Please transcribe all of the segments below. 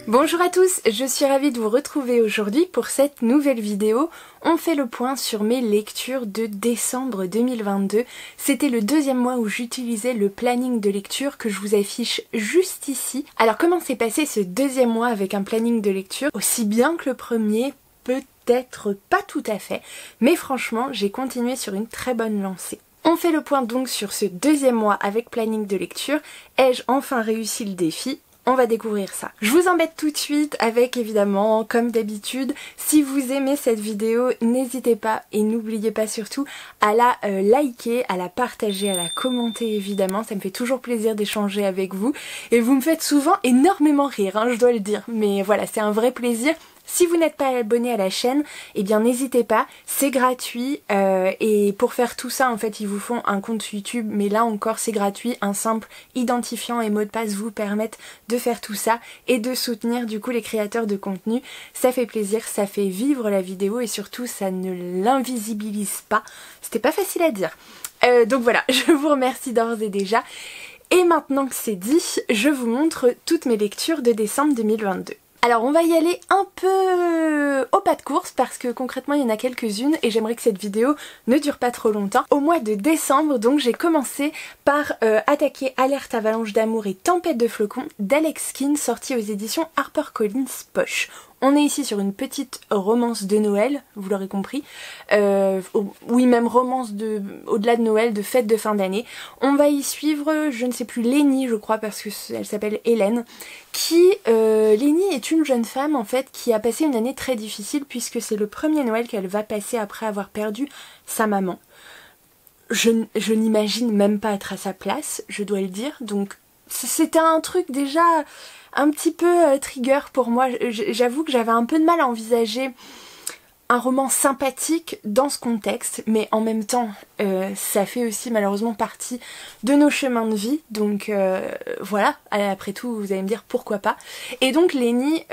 Bonjour à tous, je suis ravie de vous retrouver aujourd'hui pour cette nouvelle vidéo. On fait le point sur mes lectures de décembre 2022. C'était le deuxième mois où j'utilisais le planning de lecture que je vous affiche juste ici. Alors comment s'est passé ce deuxième mois avec un planning de lecture? Aussi bien que le premier, peut-être pas tout à fait, mais franchement j'ai continué sur une très bonne lancée. On fait le point donc sur ce deuxième mois avec planning de lecture. Ai-je enfin réussi le défi? On va découvrir ça. Je vous embête tout de suite avec évidemment, comme d'habitude, si vous aimez cette vidéo, n'hésitez pas et n'oubliez pas surtout à la liker, à la partager, à la commenter évidemment. Ça me fait toujours plaisir d'échanger avec vous et vous me faites souvent énormément rire, hein, je dois le dire. Mais voilà, c'est un vrai plaisir. Si vous n'êtes pas abonné à la chaîne, eh bien n'hésitez pas, c'est gratuit et pour faire tout ça en fait ils vous font un compte YouTube, mais là encore c'est gratuit, un simple identifiant et mot de passe vous permettent de faire tout ça et de soutenir du coup les créateurs de contenu. Ça fait plaisir, ça fait vivre la vidéo et surtout ça ne l'invisibilise pas, c'était pas facile à dire. Donc voilà, je vous remercie d'ores et déjà. Et maintenant que c'est dit, je vous montre toutes mes lectures de décembre 2022. Alors on va y aller un peu au pas de course parce que concrètement il y en a quelques-unes et j'aimerais que cette vidéo ne dure pas trop longtemps. Au mois de décembre donc j'ai commencé par attaquer Alerte Avalanche d'amour et Tempête de flocons d'Alex Kin, sorti aux éditions HarperCollins Poche. On est ici sur une petite romance de Noël, vous l'aurez compris, oui même romance au-delà de Noël, de fête de fin d'année. On va y suivre, je ne sais plus, Lenny je crois parce qu'elle s'appelle Hélène, qui, Lenny est une jeune femme en fait qui a passé une année très difficile puisque c'est le premier Noël qu'elle va passer après avoir perdu sa maman. Je n'imagine même pas être à sa place, je dois le dire, donc c'était un truc déjà un petit peu trigger pour moi. J'avoue que j'avais un peu de mal à envisager un roman sympathique dans ce contexte, mais en même temps ça fait aussi malheureusement partie de nos chemins de vie, donc voilà, après tout vous allez me dire pourquoi pas. Et donc Lenny,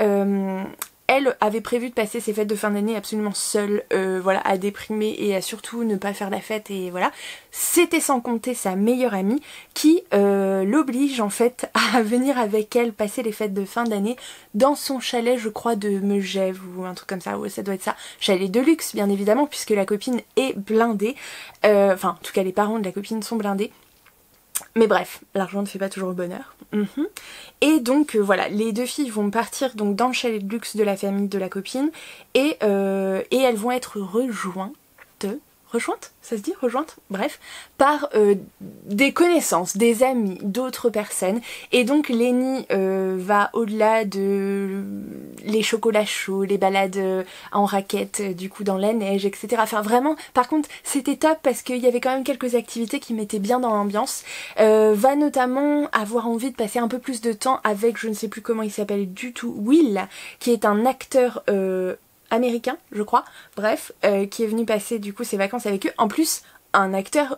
elle avait prévu de passer ses fêtes de fin d'année absolument seule, voilà, à déprimer et à surtout ne pas faire la fête et voilà. C'était sans compter sa meilleure amie qui l'oblige en fait à venir avec elle passer les fêtes de fin d'année dans son chalet, je crois, de Megève ou un truc comme ça, ouais, ça doit être ça. Chalet de luxe bien évidemment puisque la copine est blindée, enfin en tout cas les parents de la copine sont blindés. Mais bref, l'argent ne fait pas toujours le bonheur. Et donc voilà, les deux filles vont partir donc dans le chalet de luxe de la famille de la copine et elles vont être rejointes, ça se dit rejointes, bref, par des connaissances, des amis, d'autres personnes. Et donc Lenny va au-delà de les chocolats chauds, les balades en raquette du coup dans la neige, etc. Enfin vraiment, par contre c'était top parce qu'il y avait quand même quelques activités qui mettaient bien dans l'ambiance. Va notamment avoir envie de passer un peu plus de temps avec, je ne sais plus comment il s'appelle du tout, Will, qui est un acteur américain je crois, bref, qui est venu passer du coup ses vacances avec eux. En plus un acteur,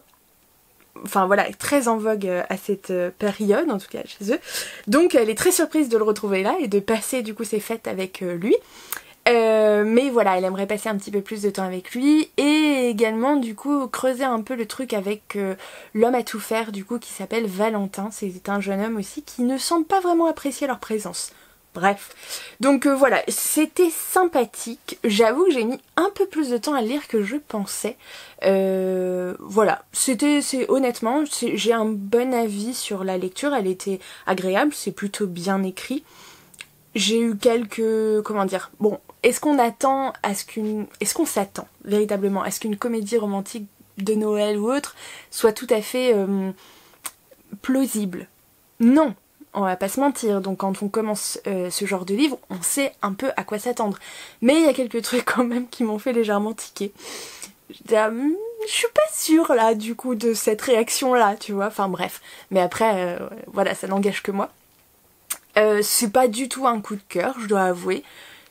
enfin voilà, très en vogue à cette période en tout cas chez eux, donc elle est très surprise de le retrouver là et de passer du coup ses fêtes avec lui. Mais voilà, elle aimerait passer un petit peu plus de temps avec lui et également du coup creuser un peu le truc avec l'homme à tout faire du coup qui s'appelle Valentin. C'est un jeune homme aussi qui ne semble pas vraiment apprécier leur présence. Bref, donc voilà, c'était sympathique. J'avoue que j'ai mis un peu plus de temps à lire que je pensais. Voilà, honnêtement, j'ai un bon avis sur la lecture, elle était agréable, c'est plutôt bien écrit. J'ai eu quelques, comment dire, bon, est-ce qu'on s'attend véritablement à ce qu'une comédie romantique de Noël ou autre soit tout à fait plausible? Non, on va pas se mentir, donc quand on commence ce genre de livre, on sait un peu à quoi s'attendre. Mais il y a quelques trucs quand même qui m'ont fait légèrement tiquer. Je suis pas sûre là du coup de cette réaction là, tu vois, enfin bref. Mais après, voilà, ça n'engage que moi. C'est pas du tout un coup de cœur, je dois avouer.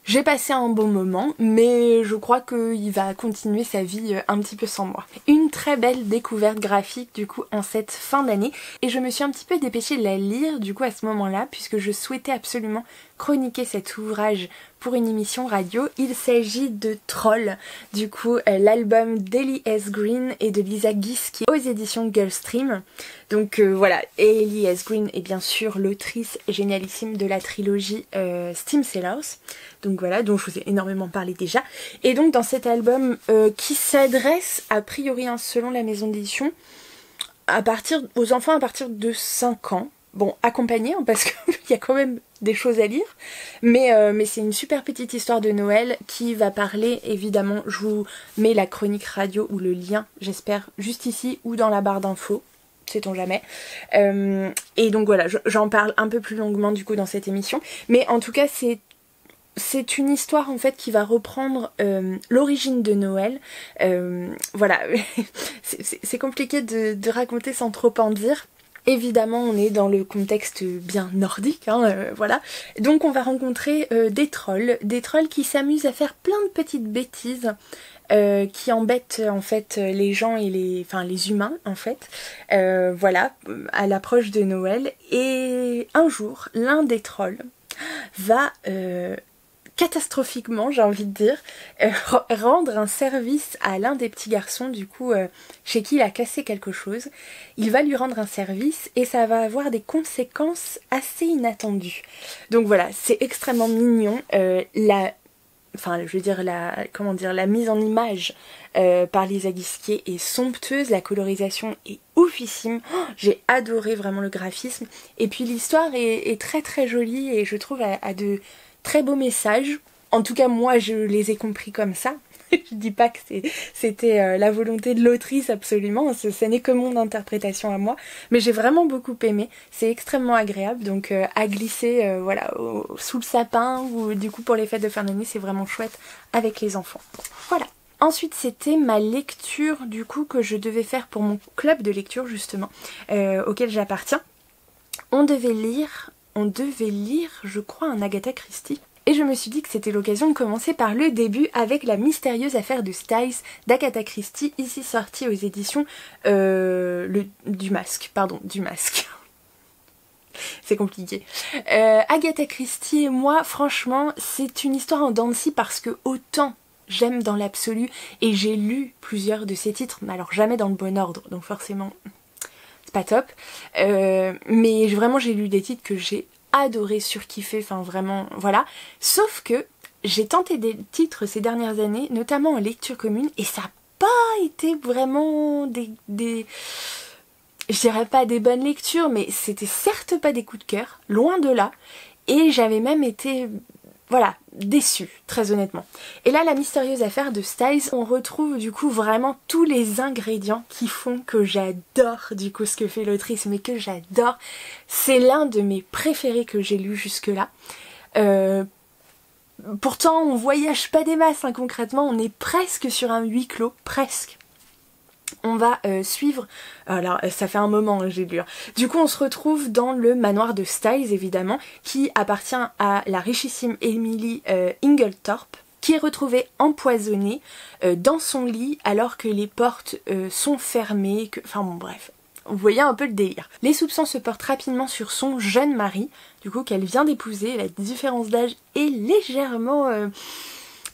J'ai passé un bon moment, mais je crois qu'il va continuer sa vie un petit peu sans moi. Une très belle découverte graphique du coup en cette fin d'année, et je me suis un petit peu dépêchée de la lire du coup à ce moment-là, puisque je souhaitais absolument chroniqué cet ouvrage pour une émission radio. Il s'agit de Troll, du coup l'album d'Ellie S. Green et de Lisa Giske aux éditions Gulfstream. Donc voilà, et Ellie S. Green est bien sûr l'autrice génialissime de la trilogie Steam Sellers. Donc voilà, dont je vous ai énormément parlé déjà. Et donc dans cet album qui s'adresse a priori selon la maison d'édition aux enfants à partir de 5 ans. Bon, accompagné, parce qu'il y a quand même des choses à lire, mais c'est une super petite histoire de Noël qui va parler, évidemment, je vous mets la chronique radio ou le lien, j'espère, juste ici ou dans la barre d'infos, sait-on jamais. Et donc voilà, j'en parle un peu plus longuement du coup dans cette émission, mais en tout cas c'est une histoire en fait qui va reprendre l'origine de Noël. Voilà, c'est compliqué de raconter sans trop en dire. Évidemment, on est dans le contexte bien nordique, voilà. Donc on va rencontrer des trolls qui s'amusent à faire plein de petites bêtises qui embêtent en fait les gens et les humains en fait. Voilà, à l'approche de Noël. Et un jour, l'un des trolls va catastrophiquement, j'ai envie de dire, rendre un service à l'un des petits garçons, du coup, chez qui il a cassé quelque chose. Il va lui rendre un service et ça va avoir des conséquences assez inattendues. Donc voilà, c'est extrêmement mignon. La mise en image par Lisa Giske est somptueuse, la colorisation est oufissime. Oh, j'ai adoré vraiment le graphisme. Et puis l'histoire est très très jolie et je trouve à de très beaux messages. En tout cas, moi, je les ai compris comme ça. Je dis pas que c'était la volonté de l'autrice absolument, ce n'est que mon interprétation à moi, mais j'ai vraiment beaucoup aimé, c'est extrêmement agréable, donc à glisser voilà, sous le sapin ou du coup pour les fêtes de fin d'année, c'est vraiment chouette avec les enfants. Voilà. Ensuite, c'était ma lecture du coup que je devais faire pour mon club de lecture justement, auquel j'appartiens. On devait lire, je crois, un Agatha Christie. Et je me suis dit que c'était l'occasion de commencer par le début avec La mystérieuse affaire de Styles d'Agatha Christie, ici sortie aux éditions du Masque. C'est compliqué. Agatha Christie et moi, franchement, c'est une histoire en dents de scie parce que autant j'aime dans l'absolu et j'ai lu plusieurs de ses titres, mais alors jamais dans le bon ordre, donc forcément c'est pas top. Mais vraiment j'ai lu des titres que j'ai adoré, surkiffé, enfin vraiment, voilà. Sauf que j'ai tenté des titres ces dernières années, notamment en lecture commune, et ça n'a pas été vraiment je dirais pas des bonnes lectures, mais c'était certes pas des coups de cœur, loin de là, et j'avais même été, voilà, déçue, très honnêtement. Et là, La mystérieuse affaire de Styles, on retrouve du coup vraiment tous les ingrédients qui font que j'adore du coup ce que fait l'autrice, mais que j'adore. C'est l'un de mes préférés que j'ai lu jusque-là. Pourtant, on voyage pas des masses, concrètement, on est presque sur un huis clos, presque. On va suivre, alors ça fait un moment que j'ai lu, du coup on se retrouve dans le manoir de Styles évidemment, qui appartient à la richissime Emily Inglethorpe, qui est retrouvée empoisonnée dans son lit alors que les portes sont fermées, enfin bon bref, vous voyez un peu le délire. Les soupçons se portent rapidement sur son jeune mari, du coup qu'elle vient d'épouser, la différence d'âge est légèrement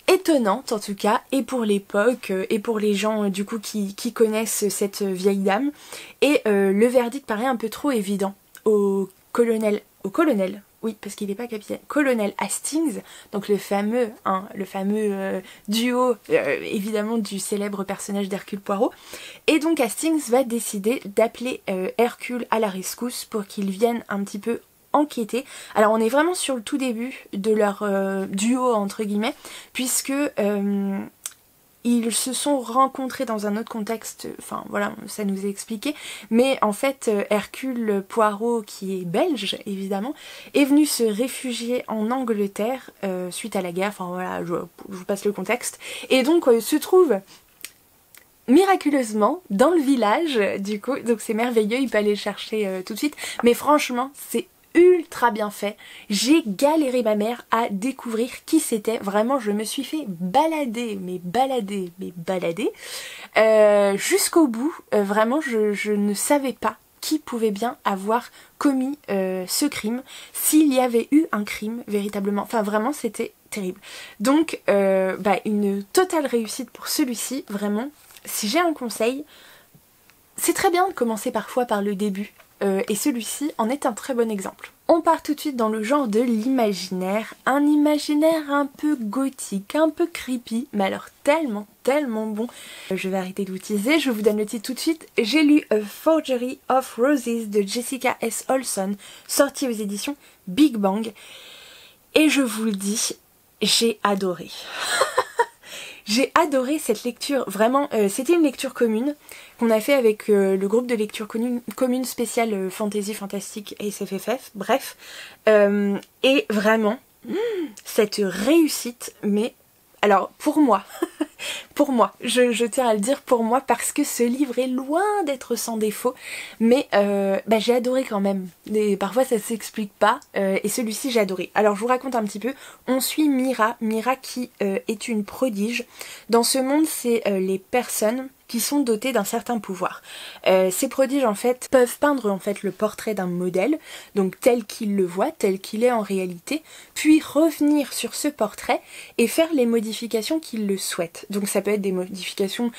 étonnante en tout cas, et pour l'époque et pour les gens du coup qui connaissent cette vieille dame, et le verdict paraît un peu trop évident au colonel, oui parce qu'il n'est pas capitaine, colonel Hastings, donc le fameux duo évidemment du célèbre personnage d'Hercule Poirot, et donc Hastings va décider d'appeler Hercule à la rescousse pour qu'il vienne un petit peu enquêter. Alors on est vraiment sur le tout début de leur duo entre guillemets, puisque ils se sont rencontrés dans un autre contexte, enfin voilà, ça nous est expliqué, mais en fait Hercule Poirot, qui est belge évidemment, est venu se réfugier en Angleterre suite à la guerre, enfin voilà, je vous passe le contexte, et donc se trouve miraculeusement dans le village du coup, donc c'est merveilleux, il peut aller le chercher tout de suite, mais franchement c'est ultra bien fait. J'ai galéré ma mère à découvrir qui c'était. Vraiment, je me suis fait balader jusqu'au bout. Vraiment, je ne savais pas qui pouvait bien avoir commis ce crime, s'il y avait eu un crime véritablement. Enfin vraiment c'était terrible. Donc une totale réussite pour celui-ci, vraiment. Si j'ai un conseil, c'est très bien de commencer parfois par le début. Et celui-ci en est un très bon exemple. On part tout de suite dans le genre de l'imaginaire, un imaginaire un peu gothique, un peu creepy, mais alors tellement bon. Je vais arrêter de vous teaser, je vous donne le titre tout de suite. J'ai lu A Forgery of Roses de Jessica S. Olson, sorti aux éditions Big Bang, et je vous le dis, j'ai adoré. J'ai adoré cette lecture, vraiment, c'était une lecture commune qu'on a fait avec le groupe de lecture commune spéciale fantasy, fantastique et SFFF, bref. Et vraiment, cette réussite, mais alors pour moi, je tiens à le dire pour moi parce que ce livre est loin d'être sans défaut, mais j'ai adoré quand même. Et parfois ça s'explique pas, et celui-ci j'ai adoré. Alors je vous raconte un petit peu, on suit Mira qui est une prodige. Dans ce monde, c'est les personnes qui sont dotés d'un certain pouvoir. Ces prodiges en fait peuvent peindre en fait le portrait d'un modèle, donc tel qu'il le voit, tel qu'il est en réalité, puis revenir sur ce portrait et faire les modifications qu'ils le souhaitent. Donc ça peut être des modifications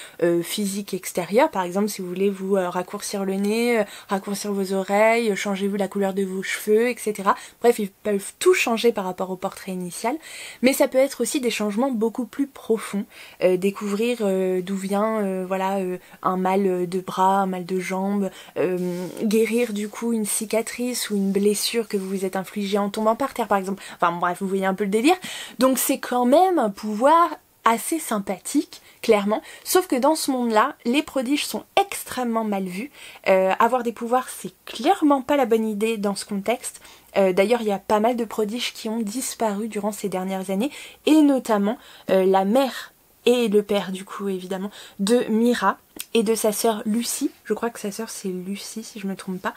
physiques extérieures, par exemple si vous voulez vous raccourcir le nez, raccourcir vos oreilles, changez-vous la couleur de vos cheveux, etc. Bref, ils peuvent tout changer par rapport au portrait initial, mais ça peut être aussi des changements beaucoup plus profonds, découvrir d'où vient un mal de bras, un mal de jambe, guérir du coup une cicatrice ou une blessure que vous vous êtes infligée en tombant par terre par exemple. Enfin bref, vous voyez un peu le délire. Donc c'est quand même un pouvoir assez sympathique, clairement, sauf que dans ce monde-là, les prodiges sont extrêmement mal vus. Avoir des pouvoirs, c'est clairement pas la bonne idée dans ce contexte. D'ailleurs, il y a pas mal de prodiges qui ont disparu durant ces dernières années, et notamment la mère et le père du coup évidemment de Mira et de sa sœur Lucie, je crois que sa sœur c'est Lucie si je me trompe pas,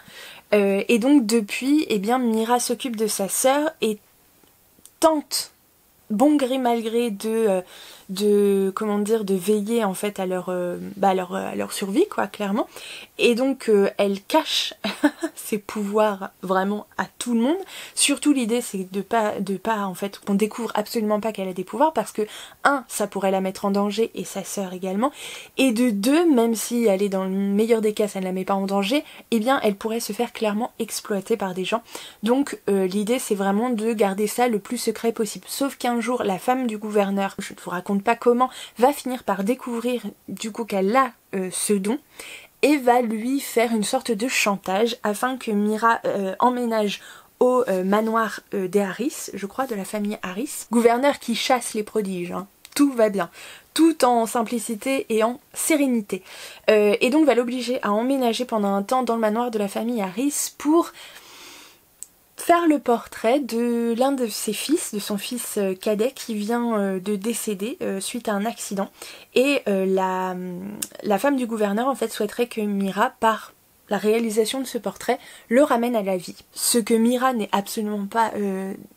et donc depuis Mira s'occupe de sa sœur et tente bon gré mal gré de veiller en fait à leur survie quoi, clairement, et donc elle cache ses pouvoirs vraiment à tout le monde. Surtout l'idée c'est de pas en fait qu'on découvre absolument pas qu'elle a des pouvoirs, parce que ça pourrait la mettre en danger et sa sœur également, et de deux, même si elle est dans le meilleur des cas ça ne la met pas en danger, elle pourrait se faire clairement exploiter par des gens. Donc l'idée c'est vraiment de garder ça le plus secret possible, sauf qu'un jour la femme du gouverneur, je ne vous raconte pas comment, va finir par découvrir du coup qu'elle a ce don et va lui faire une sorte de chantage afin que Mira emménage au manoir des Harris, je crois, de la famille Harris, gouverneur qui chasse les prodiges, hein. Tout va bien, tout en simplicité et en sérénité, et donc va l'obliger à emménager pendant un temps dans le manoir de la famille Harris pour faire le portrait de l'un de ses fils, de son fils cadet qui vient de décéder suite à un accident, et la femme du gouverneur en fait souhaiterait que Mira, par la réalisation de ce portrait, le ramène à la vie. Ce que Mira n'est absolument pas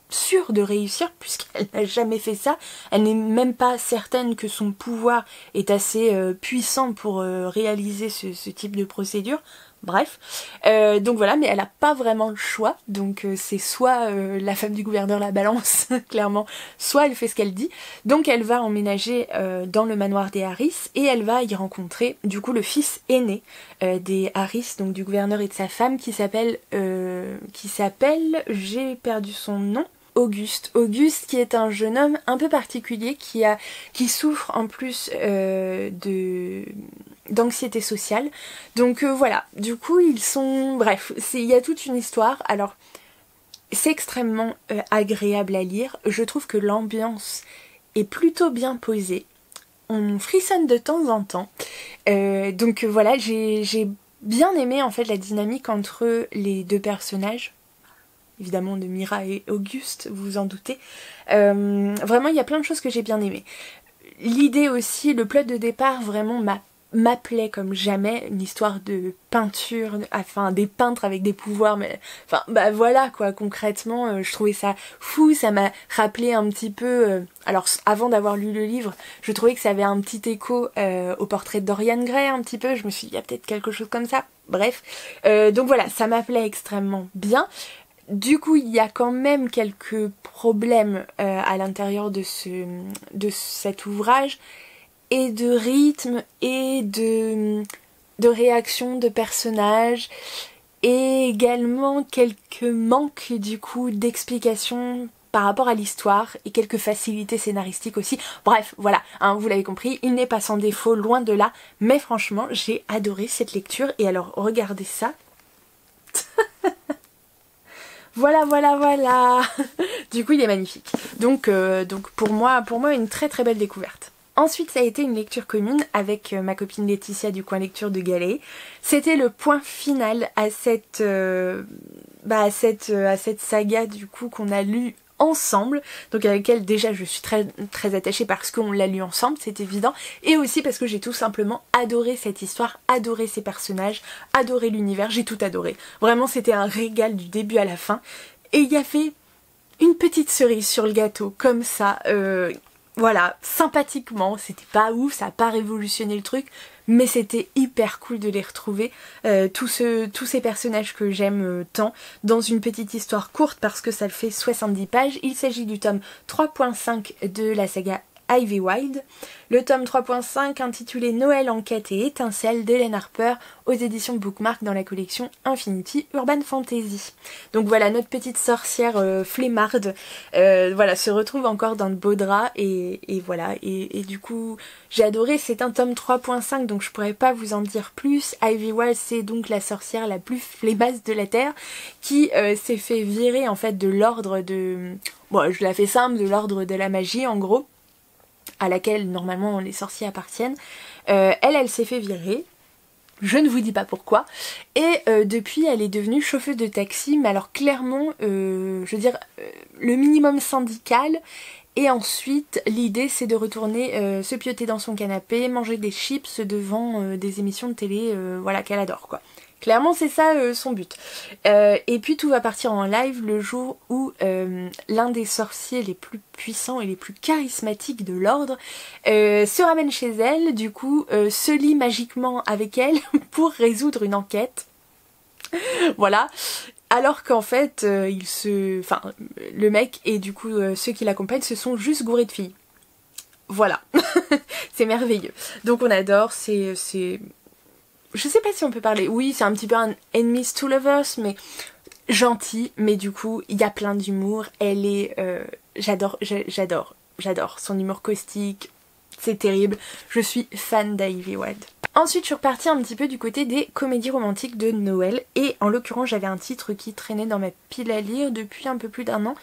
sûre de réussir puisqu'elle n'a jamais fait ça, elle n'est même pas certaine que son pouvoir est assez puissant pour réaliser ce type de procédure. Bref, donc voilà, mais elle a pas vraiment le choix, donc c'est soit la femme du gouverneur la balance, clairement, soit elle fait ce qu'elle dit. Donc elle va emménager dans le manoir des Harris et elle va y rencontrer du coup le fils aîné des Harris, donc du gouverneur et de sa femme, qui s'appelle, j'ai perdu son nom, Auguste qui est un jeune homme un peu particulier qui souffre en plus d'anxiété sociale. Donc voilà, du coup ils sont... Bref, il y a toute une histoire. Alors c'est extrêmement agréable à lire, je trouve que l'ambiance est plutôt bien posée, on frissonne de temps en temps, donc voilà, j'ai bien aimé en fait la dynamique entre les deux personnages, évidemment de Mira et Auguste, vous vous en doutez. Vraiment il y a plein de choses que j'ai bien aimées. L'idée aussi, le plot de départ vraiment m'appelait comme jamais, une histoire de peinture, enfin des peintres avec des pouvoirs, mais enfin bah voilà quoi, concrètement je trouvais ça fou, ça m'a rappelé un petit peu, alors avant d'avoir lu le livre, je trouvais que ça avait un petit écho au portrait de Dorian Gray un petit peu, je me suis dit il y a peut-être quelque chose comme ça. bref. Donc voilà, ça m'appelait extrêmement bien. Du coup, il y a quand même quelques problèmes à l'intérieur de cet ouvrage, et de rythme, et de réaction de personnages, et également quelques manques du coup d'explications par rapport à l'histoire, et quelques facilités scénaristiques aussi. Bref, voilà, hein, vous l'avez compris, il n'est pas sans défaut, loin de là, mais franchement, j'ai adoré cette lecture, et alors, regardez ça. Voilà, voilà, voilà. Du coup, il est magnifique. Donc pour moi, une très très belle découverte. Ensuite, ça a été une lecture commune avec ma copine Laetitia du coin lecture de Galets. C'était le point final à cette saga du coup qu'on a lu ensemble, donc avec elle déjà je suis très très attachée parce qu'on l'a lu ensemble, c'est évident, et aussi parce que j'ai tout simplement adoré cette histoire, adoré ces personnages, adoré l'univers, j'ai tout adoré. Vraiment c'était un régal du début à la fin, et il y avait une petite cerise sur le gâteau, comme ça, voilà, sympathiquement, c'était pas ouf, ça a pas révolutionné le truc, mais c'était hyper cool de les retrouver, tous ces personnages que j'aime tant, dans une petite histoire courte parce que ça le fait 70 pages. Il s'agit du tome 3.5 de la saga Ivy Wild, le tome 3.5 intitulé Noël, enquête et étincelle d'Hélène Harper aux éditions Bookmark dans la collection Infinity Urban Fantasy. Donc voilà, notre petite sorcière flemmarde voilà, se retrouve encore dans de beaux draps et voilà, et du coup j'ai adoré. C'est un tome 3.5 donc je pourrais pas vous en dire plus. Ivy Wild, c'est donc la sorcière la plus flemmasse de la Terre qui s'est fait virer en fait de l'ordre de... Bon, je la fais simple, de l'ordre de la magie en gros, à laquelle normalement les sorciers appartiennent. Elle s'est fait virer, je ne vous dis pas pourquoi, et depuis elle est devenue chauffeuse de taxi, mais alors clairement, je veux dire, le minimum syndical, et ensuite l'idée c'est de retourner se pioter dans son canapé, manger des chips devant des émissions de télé, voilà, qu'elle adore quoi. Clairement c'est ça son but. Et puis tout va partir en live le jour où l'un des sorciers les plus puissants et les plus charismatiques de l'ordre se ramène chez elle, du coup se lie magiquement avec elle pour résoudre une enquête. Voilà. Alors qu'en fait le mec et du coup ceux qui l'accompagnent se sont juste gourés de filles. Voilà. C'est merveilleux. Donc on adore, c'est... Je sais pas si on peut parler, oui c'est un petit peu un enemies to lovers, mais gentil, mais du coup il y a plein d'humour, elle est... j'adore son humour caustique, c'est terrible, je suis fan d'Ivy Wild. Ensuite je suis repartie un petit peu du côté des comédies romantiques de Noël, et en l'occurrence j'avais un titre qui traînait dans ma pile à lire depuis un peu plus d'un an,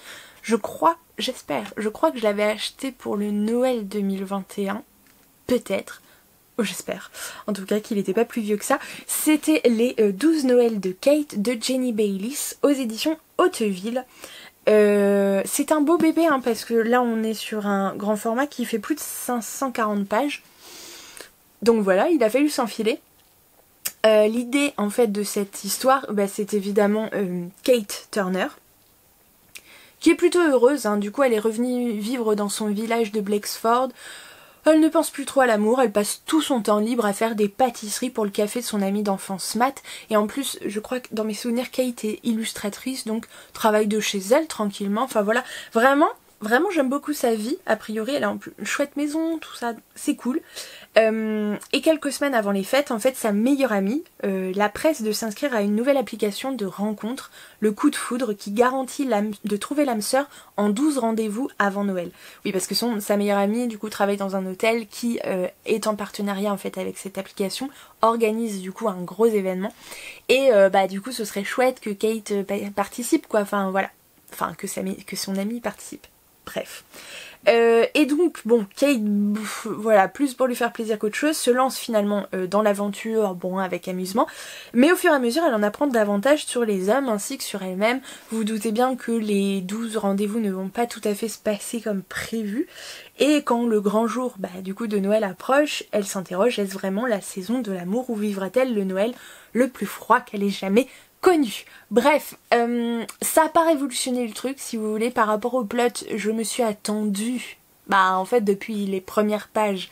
je crois que je l'avais acheté pour le Noël 2021, peut-être. J'espère, en tout cas qu'il n'était pas plus vieux que ça. C'était les 12 Noëls de Kate de Jenny Bayliss aux éditions Hauteville. C'est un beau bébé hein, parce que là on est sur un grand format qui fait plus de 540 pages. Donc voilà, il a fallu s'enfiler. L'idée en fait de cette histoire, c'est évidemment Kate Turner, qui est plutôt heureuse, hein. Du coup elle est revenue vivre dans son village de Blexford. Elle ne pense plus trop à l'amour, elle passe tout son temps libre à faire des pâtisseries pour le café de son amie d'enfance Matt. Et en plus, je crois que dans mes souvenirs, Kate est illustratrice, donc travaille de chez elle tranquillement. Enfin voilà, vraiment j'aime beaucoup sa vie. A priori, elle a une chouette maison, tout ça, c'est cool. Et quelques semaines avant les fêtes, en fait, sa meilleure amie la presse de s'inscrire à une nouvelle application de rencontre, le coup de foudre, qui garantit de trouver l'âme sœur en 12 rendez-vous avant Noël. Oui, parce que sa meilleure amie, du coup, travaille dans un hôtel qui est en partenariat, en fait, avec cette application, organise, du coup, un gros événement. Et, du coup, ce serait chouette que Kate participe, quoi. Enfin, voilà. Enfin, que son amie participe. Bref. Et donc, bon, Kate, voilà, plus pour lui faire plaisir qu'autre chose, se lance finalement dans l'aventure, bon, avec amusement, mais au fur et à mesure, elle en apprend davantage sur les hommes ainsi que sur elle-même. Vous vous doutez bien que les 12 rendez-vous ne vont pas tout à fait se passer comme prévu, et quand le grand jour, du coup, de Noël approche, elle s'interroge, est-ce vraiment la saison de l'amour ou vivra-t-elle le Noël le plus froid qu'elle ait jamais connu? Bref, ça n'a pas révolutionné le truc, si vous voulez. Par rapport au plot, je me suis attendue, en fait, depuis les premières pages,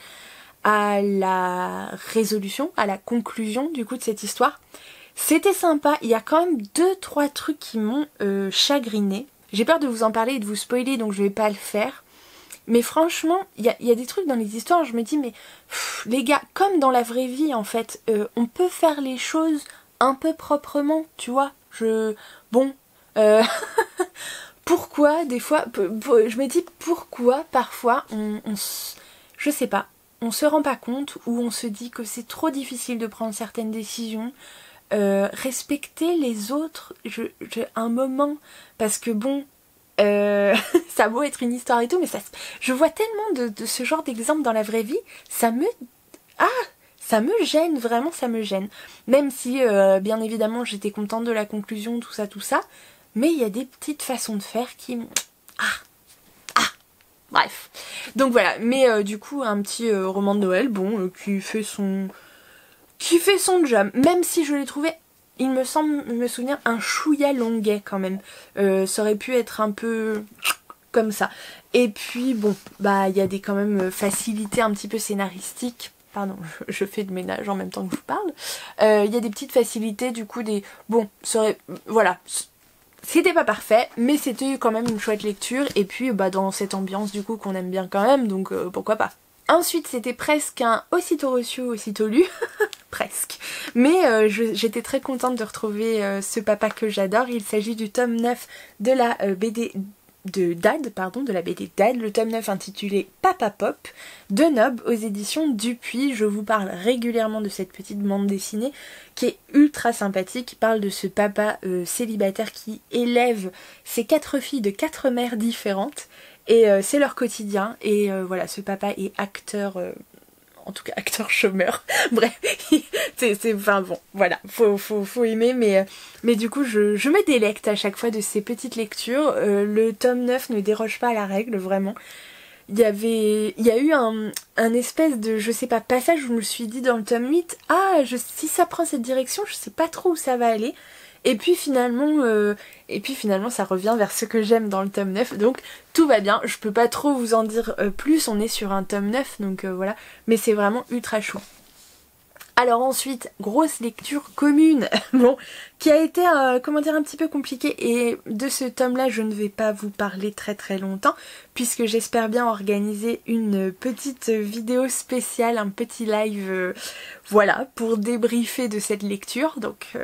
à la résolution, à la conclusion, du coup, de cette histoire. C'était sympa, il y a quand même 2-3 trucs qui m'ont chagriné. J'ai peur de vous en parler et de vous spoiler, donc je vais pas le faire. Mais franchement, il y a des trucs dans les histoires, je me dis, mais les gars, comme dans la vraie vie en fait, on peut faire les choses un peu proprement, tu vois. Bon, pourquoi des fois, je me dis pourquoi parfois je sais pas, on se rend pas compte ou on se dit que c'est trop difficile de prendre certaines décisions. Respecter les autres un moment, parce que bon, ça a beau être une histoire et tout, mais je vois tellement de ce genre d'exemple dans la vraie vie, ça me gêne, vraiment ça me gêne. Même si bien évidemment j'étais contente de la conclusion, tout ça, mais il y a des petites façons de faire qui... Bref. Donc voilà, mais du coup un petit roman de Noël, bon, qui fait son job, même si je l'ai trouvé, il me semble me souvenir, un chouïa longuet quand même. Ça aurait pu être un peu comme ça. Et puis bon, bah il y a des quand même facilités un petit peu scénaristiques. Pardon, je fais de ménage en même temps que je vous parle. Il y a des petites facilités, du coup des... Bon, voilà. C'était pas parfait, mais c'était quand même une chouette lecture. Et puis bah dans cette ambiance du coup qu'on aime bien quand même, donc pourquoi pas. Ensuite, c'était presque un aussitôt reçu, aussitôt lu. Presque. Mais j'étais très contente de retrouver ce papa que j'adore. Il s'agit du tome 9 de la BD de Dad, de la BD Dad, le tome 9 intitulé Papa Pop de Nob aux éditions Dupuis. Je vous parle régulièrement de cette petite bande dessinée qui est ultra sympathique, qui parle de ce papa célibataire qui élève ses 4 filles de 4 mères différentes. Et c'est leur quotidien, et voilà, ce papa est acteur, en tout cas acteur chômeur, bref, enfin bon, voilà, faut aimer, mais du coup je me délecte à chaque fois de ces petites lectures. Le tome 9 ne déroge pas à la règle, vraiment. Il y a eu un espèce de, je sais pas, passage où je me suis dit dans le tome 8, si ça prend cette direction, je sais pas trop où ça va aller. Et puis finalement ça revient vers ce que j'aime dans le tome 9, donc tout va bien. Je peux pas trop vous en dire plus, on est sur un tome 9, donc voilà, mais c'est vraiment ultra chou. Alors ensuite, grosse lecture commune, bon, qui a été, comment dire, un petit peu compliquée, et de ce tome-là, je ne vais pas vous parler très très longtemps, puisque j'espère bien organiser une petite vidéo spéciale, un petit live, voilà, pour débriefer de cette lecture, donc...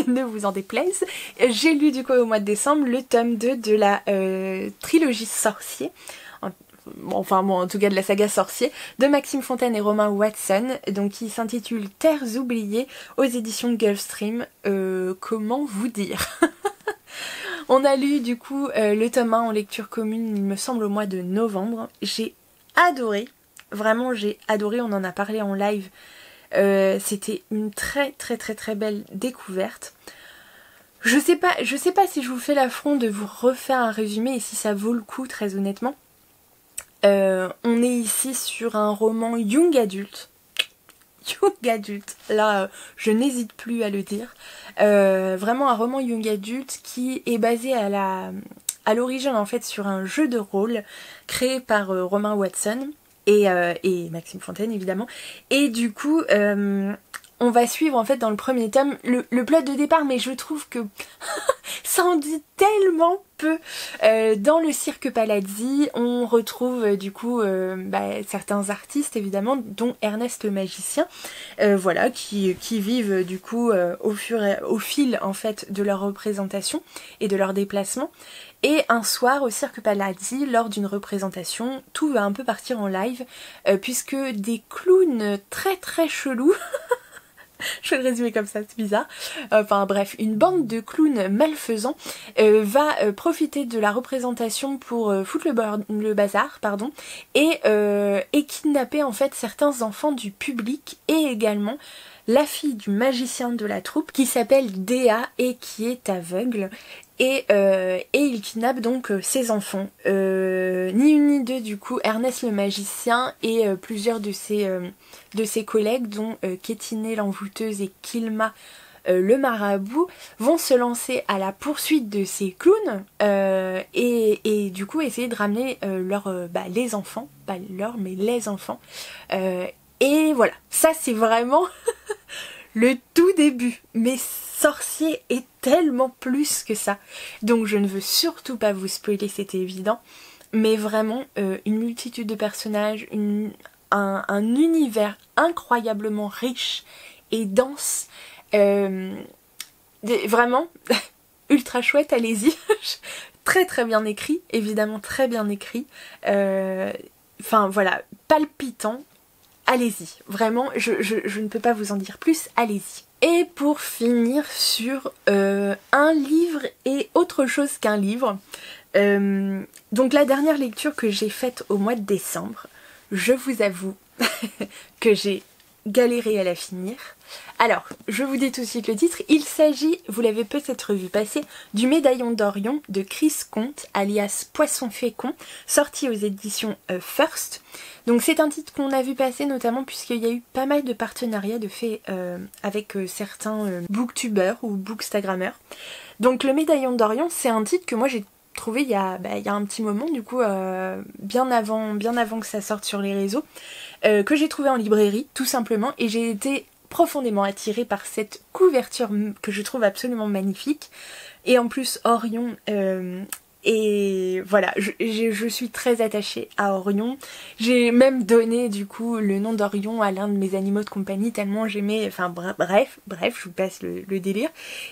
ne vous en déplaise. J'ai lu du coup au mois de décembre le tome 2 de la trilogie Sorcier, enfin bon, en tout cas de la saga Sorcier, de Maxime Fontaine et Romain Watson, donc qui s'intitule Terres oubliées aux éditions Gulfstream. Comment vous dire? On a lu du coup le tome 1 en lecture commune, il me semble au mois de novembre. J'ai adoré, vraiment j'ai adoré, on en a parlé en live. C'était une très très très très belle découverte. Je sais pas si je vous fais l'affront de vous refaire un résumé et si ça vaut le coup, très honnêtement. On est ici sur un roman young adulte. Young adulte, là je n'hésite plus à le dire. Vraiment un roman young adulte qui est basé à l'origine en fait sur un jeu de rôle créé par Romain Watson. Et Maxime Fontaine évidemment, et du coup on va suivre en fait dans le premier tome le plot de départ, mais je trouve que ça en dit tellement peu. Dans le cirque Palazzi on retrouve du coup certains artistes évidemment, dont Ernest le magicien, voilà, qui vivent du coup au fil en fait de leur représentation et de leur déplacement. Et un soir au cirque Palazzi, lors d'une représentation, tout va un peu partir en live, puisque des clowns très très chelous, je vais le résumer comme ça, c'est bizarre, enfin bref, une bande de clowns malfaisants va profiter de la représentation pour foutre le bazar, pardon, et kidnapper en fait certains enfants du public, et également la fille du magicien de la troupe qui s'appelle Déa et qui est aveugle. Et il kidnappe donc ses enfants. Ni une ni deux du coup, Ernest le magicien et plusieurs de ses collègues, dont Kétiné l'envoûteuse et Kilma le marabout, vont se lancer à la poursuite de ces clowns et du coup essayer de ramener les enfants, pas leurs mais les enfants. Et voilà, ça c'est vraiment le tout début. Mais Sorcier est tellement plus que ça. Donc je ne veux surtout pas vous spoiler, c'était évident. Mais vraiment, une multitude de personnages, un univers incroyablement riche et dense. Vraiment, ultra chouette, allez-y. Très très bien écrit, évidemment très bien écrit. Enfin voilà, palpitant. Allez-y, vraiment, je ne peux pas vous en dire plus, allez-y. Et pour finir sur un livre et autre chose qu'un livre, donc la dernière lecture que j'ai faite au mois de décembre, je vous avoue que j'ai galéré à la finir. Alors, je vous dis tout de suite le titre, il s'agit, vous l'avez peut-être vu passer, du Médaillon d'Orion de Chris Comte, alias Poisson Fécond, sorti aux éditions First. Donc c'est un titre qu'on a vu passer notamment puisqu'il y a eu pas mal de partenariats de fait avec certains booktubeurs ou bookstagrammeurs. Donc le Médaillon d'Orion, c'est un titre que moi j'ai trouvé il y a un petit moment, du coup bien avant que ça sorte sur les réseaux, que j'ai trouvé en librairie tout simplement, et j'ai été profondément attirée par cette couverture que je trouve absolument magnifique, et en plus Orion, et voilà, je suis très attachée à Orion. J'ai même donné du coup le nom d'Orion à l'un de mes animaux de compagnie tellement j'aimais, enfin bref, je vous passe le délire.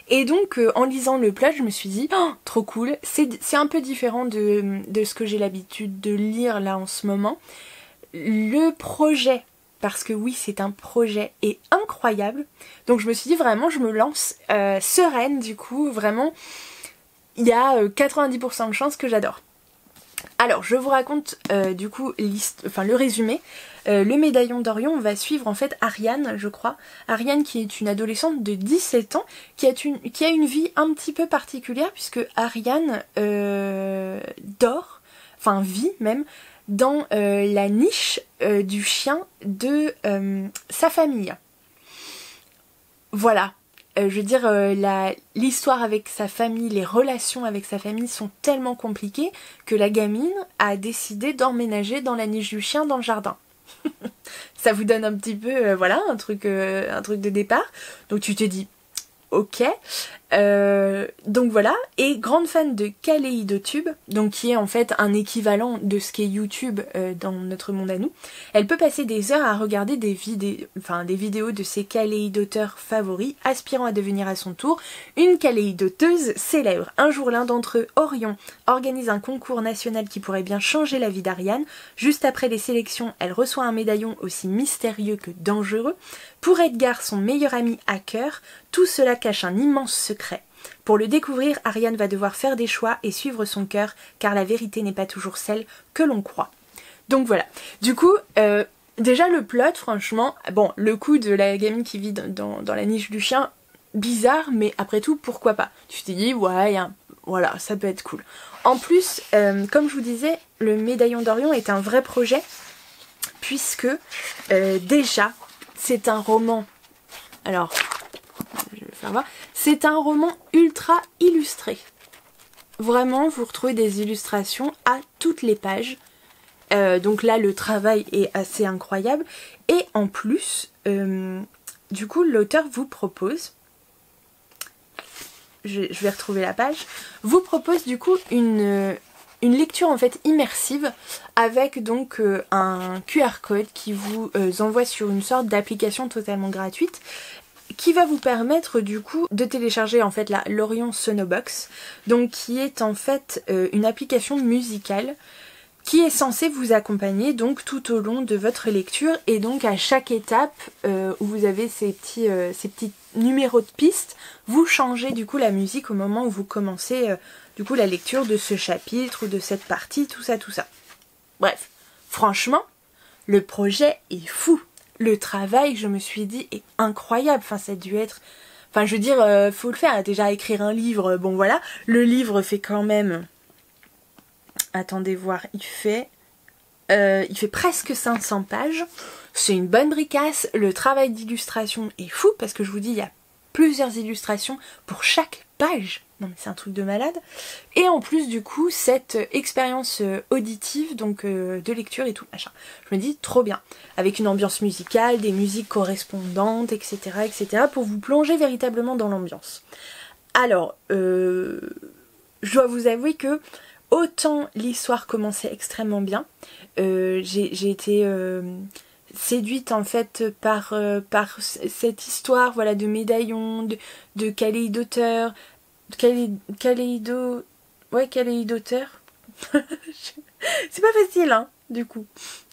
Et donc en lisant le plot, je me suis dit, oh, trop cool, c'est un peu différent de ce que j'ai l'habitude de lire là en ce moment. Le projet, parce que oui c'est un projet, est incroyable, donc je me suis dit vraiment je me lance sereine du coup, vraiment il y a 90% de chances que j'adore. Alors je vous raconte du coup le résumé. Le Médaillon d'Orion, on va suivre en fait Ariane, je crois. Ariane qui est une adolescente de 17 ans, qui a une vie un petit peu particulière puisque Ariane vit même dans la niche du chien de sa famille. Voilà. Je veux dire, l'histoire avec sa famille, les relations avec sa famille sont tellement compliquées que la gamine a décidé d'emménager dans la niche du chien dans le jardin. Ça vous donne un petit peu, voilà, un truc de départ. Donc tu te dis, ok. Donc voilà, et grande fan de Kaléidotube, donc qui est en fait un équivalent de ce qu'est YouTube dans notre monde à nous. Elle peut passer des heures à regarder des vidéos de ses kaléidoteurs favoris, aspirant à devenir à son tour une kaléidoteuse célèbre. Un jour, l'un d'entre eux, Orion, organise un concours national qui pourrait bien changer la vie d'Ariane. Juste après les sélections, elle reçoit un médaillon aussi mystérieux que dangereux. Pour Edgar, son meilleur ami hacker, tout cela cache un immense secret. Pour le découvrir, Ariane va devoir faire des choix et suivre son cœur, car la vérité n'est pas toujours celle que l'on croit. Donc voilà. Du coup, déjà le plot, franchement, bon, le coup de la gamine qui vit dans la niche du chien, bizarre, mais après tout, pourquoi pas? Tu t'es dit, ouais, voilà, ça peut être cool. En plus, comme je vous disais, le Médaillon d'Orion est un vrai projet, puisque déjà, c'est un roman. Alors, je vais faire voir. C'est un roman ultra illustré. Vraiment, vous retrouvez des illustrations à toutes les pages. Donc là, le travail est assez incroyable. Et en plus, du coup, l'auteur vous propose... Je vais retrouver la page. Vous propose du coup une lecture en fait immersive avec donc un QR code qui vous envoie sur une sorte d'application totalement gratuite qui va vous permettre du coup de télécharger en fait l'Orion Sonobox, donc qui est en fait une application musicale qui est censée vous accompagner donc tout au long de votre lecture, et donc à chaque étape où vous avez ces petits numéros de pistes, vous changez du coup la musique au moment où vous commencez du coup la lecture de ce chapitre ou de cette partie, tout ça. Bref, franchement, le projet est fou. Le travail, je me suis dit, est incroyable. Enfin, ça a dû être... Enfin, je veux dire, faut le faire. Déjà, écrire un livre, bon voilà. Le livre fait quand même... Attendez voir, il fait presque 500 pages. C'est une bonne bricasse. Le travail d'illustration est fou parce que je vous dis, il y a plusieurs illustrations pour chaque page. Non mais c'est un truc de malade. Et en plus du coup cette expérience auditive, donc de lecture et tout machin. Je me dis trop bien. Avec une ambiance musicale, des musiques correspondantes, etc. etc. pour vous plonger véritablement dans l'ambiance. Alors, je dois vous avouer que autant l'histoire commençait extrêmement bien, j'ai été séduite en fait par cette histoire, voilà, de médaillons, de kaléidoteurs, kaléidoteurs. C'est pas facile, hein, du coup.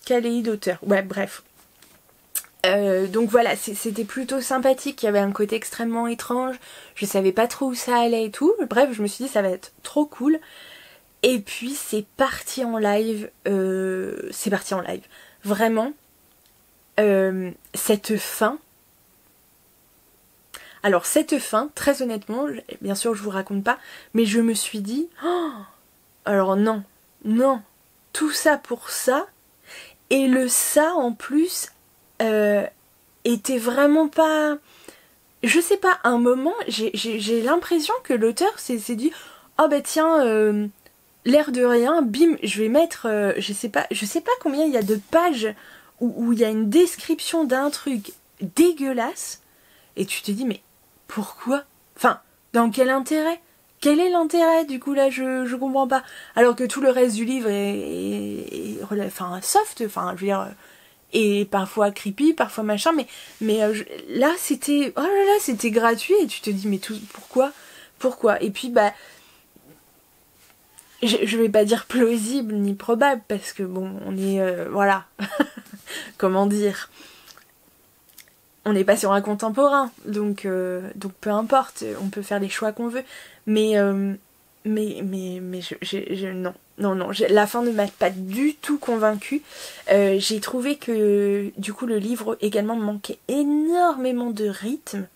Kaléidoteurs, ouais, bref. Donc voilà, c'était plutôt sympathique, il y avait un côté extrêmement étrange, je savais pas trop où ça allait et tout, bref, je me suis dit ça va être trop cool. Et puis c'est parti en live, vraiment, cette fin. Alors cette fin, très honnêtement, bien sûr je vous raconte pas, mais je me suis dit, oh, alors non, tout ça pour ça, et le ça en plus était vraiment pas... Je sais pas, à un moment, j'ai l'impression que l'auteur s'est dit, oh bah tiens, l'air de rien, bim, je vais mettre, je sais pas combien il y a de pages où il y a une description d'un truc dégueulasse, et tu te dis, mais pourquoi? Enfin, dans quel intérêt? Quel est l'intérêt? Du coup là je comprends pas. Alors que tout le reste du livre est enfin soft, enfin je veux dire, et parfois creepy, parfois machin, mais là c'était, oh là là, c'était gratuit et tu te dis mais pourquoi? Et puis bah je vais pas dire plausible ni probable parce que bon on est voilà comment dire, on n'est pas sur un contemporain, donc peu importe, on peut faire les choix qu'on veut, mais non, la fin ne m'a pas du tout convaincue. J'ai trouvé que du coup le livre également manquait énormément de rythme.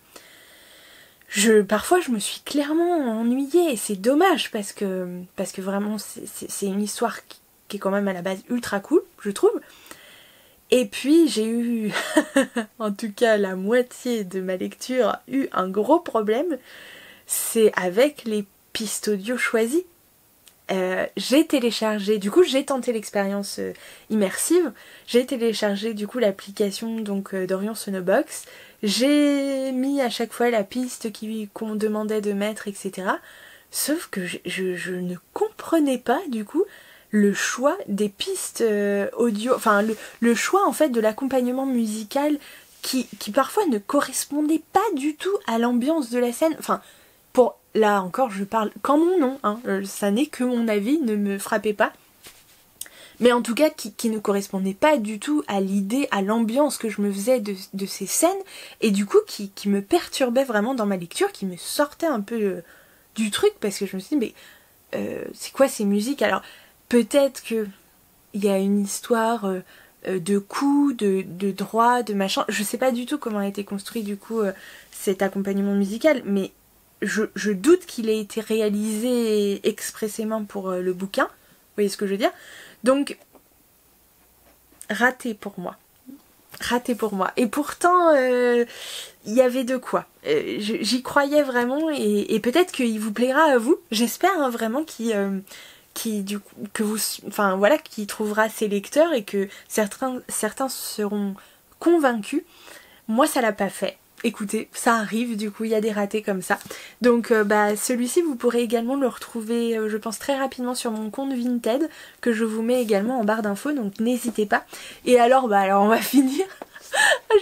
Parfois je me suis clairement ennuyée et c'est dommage parce que vraiment c'est une histoire qui est quand même à la base ultra cool, je trouve. Et puis j'ai eu, en tout cas la moitié de ma lecture a eu un gros problème, c'est avec les pistes audio choisies. J'ai téléchargé, du coup j'ai tenté l'expérience immersive, j'ai téléchargé du coup l'application donc d'Orion Sonobox, j'ai mis à chaque fois la piste qu'on demandait de mettre, etc. Sauf que je ne comprenais pas du coup le choix des pistes audio, enfin le choix en fait de l'accompagnement musical qui parfois ne correspondait pas du tout à l'ambiance de la scène, enfin là encore je parle qu'en mon nom, hein, ça n'est que mon avis, ne me frappez pas, mais en tout cas qui ne correspondait pas du tout à l'idée, à l'ambiance que je me faisais de ces scènes, et du coup qui me perturbait vraiment dans ma lecture, qui me sortait un peu du truc, parce que je me suis dit mais c'est quoi ces musiques? Alors peut-être que il y a une histoire de coups, de droits, de machin, je sais pas du tout comment a été construit du coup cet accompagnement musical, mais je doute qu'il ait été réalisé expressément pour le bouquin, vous voyez ce que je veux dire? Donc, raté pour moi. Et pourtant, il y avait de quoi. J'y croyais vraiment et peut-être qu'il vous plaira à vous. J'espère hein, vraiment qu'il trouvera ses lecteurs et que certains seront convaincus. Moi, ça l'a pas fait. Écoutez, ça arrive, du coup il y a des ratés comme ça. Donc celui-ci vous pourrez également le retrouver je pense très rapidement sur mon compte Vinted, que je vous mets également en barre d'infos, donc n'hésitez pas. Et alors on va finir.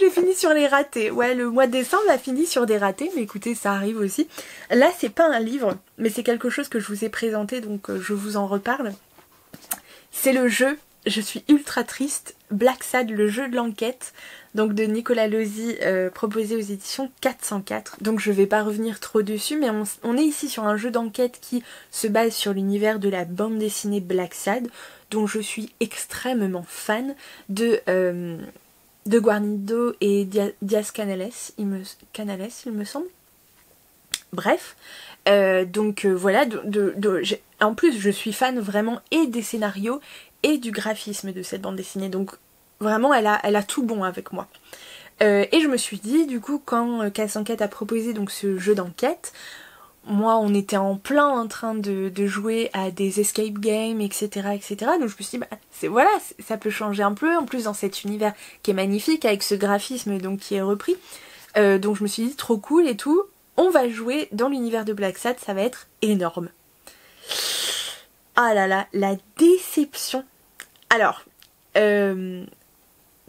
J'ai fini sur les ratés. Ouais, le mois de décembre a fini sur des ratés, mais écoutez, ça arrive aussi. Là c'est pas un livre, mais c'est quelque chose que je vous ai présenté, donc je vous en reparle. C'est le jeu, je suis ultra triste, Black Sad, le jeu de l'enquête, donc de Nicolas Lozzi, proposé aux éditions 404. Donc je vais pas revenir trop dessus, mais on est ici sur un jeu d'enquête qui se base sur l'univers de la bande dessinée Black Sad, dont je suis extrêmement fan de Guarnido et Diaz Canales, il me semble. Bref, voilà, en plus je suis fan vraiment et des scénarios et du graphisme de cette bande dessinée, donc vraiment elle a tout bon avec moi. Et je me suis dit du coup quand Casse Enquête a proposé donc ce jeu d'enquête, moi on était en plein en train de jouer à des escape games, etc. etc. Donc je me suis dit, bah, voilà, ça peut changer un peu, en plus dans cet univers qui est magnifique, avec ce graphisme donc qui est repris. Donc je me suis dit, trop cool et tout, on va jouer dans l'univers de Black Sad, ça va être énorme. Ah là là, la déception. Alors,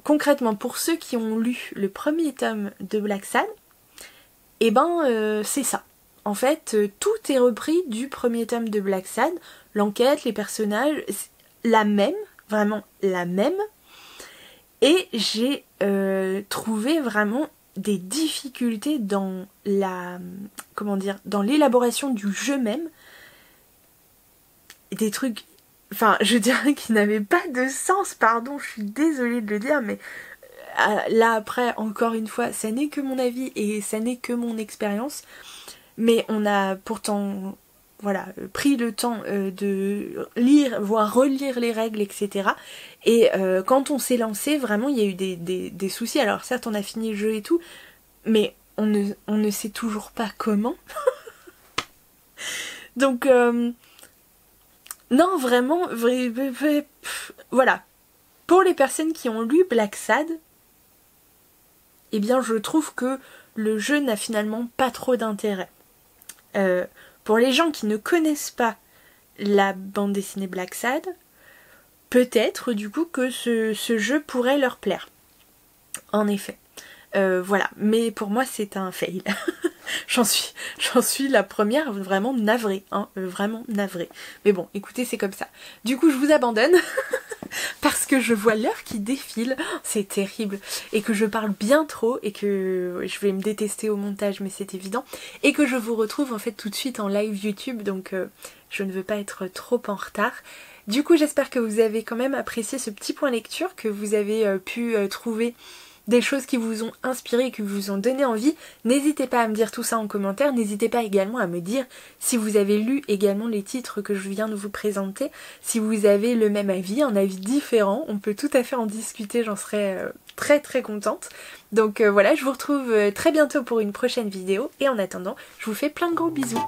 concrètement, pour ceux qui ont lu le premier tome de Black Sad, et ben c'est ça. En fait, tout est repris du premier tome de Black Sad, l'enquête, les personnages, la même, vraiment la même. Et j'ai trouvé vraiment des difficultés dans la, comment dire, dans l'élaboration du jeu même. Des trucs, enfin je dirais qui n'avaient pas de sens, pardon, je suis désolée de le dire, mais là après, encore une fois, ça n'est que mon avis et ça n'est que mon expérience. Mais on a pourtant, voilà, pris le temps de lire, voire relire les règles, etc. Et quand on s'est lancé, vraiment, il y a eu des soucis. Alors certes, on a fini le jeu et tout, mais on ne sait toujours pas comment. Donc, non, vraiment, voilà. Pour les personnes qui ont lu Black Sad, eh bien, je trouve que le jeu n'a finalement pas trop d'intérêt. Pour les gens qui ne connaissent pas la bande dessinée Black Sad, peut-être du coup que ce jeu pourrait leur plaire. En effet. Voilà, mais pour moi c'est un fail. J'en suis la première vraiment navrée, hein, vraiment navrée. Mais bon, écoutez, c'est comme ça. Du coup, je vous abandonne parce que je vois l'heure qui défile, c'est terrible, et que je parle bien trop, et que je vais me détester au montage, mais c'est évident, et que je vous retrouve en fait tout de suite en live YouTube, donc je ne veux pas être trop en retard. Du coup, j'espère que vous avez quand même apprécié ce petit point lecture, que vous avez pu trouver des choses qui vous ont inspiré et qui vous ont donné envie. N'hésitez pas à me dire tout ça en commentaire, n'hésitez pas également à me dire si vous avez lu également les titres que je viens de vous présenter, si vous avez le même avis, un avis différent, on peut tout à fait en discuter, j'en serais très très contente. Donc voilà, je vous retrouve très bientôt pour une prochaine vidéo, et en attendant, je vous fais plein de gros bisous.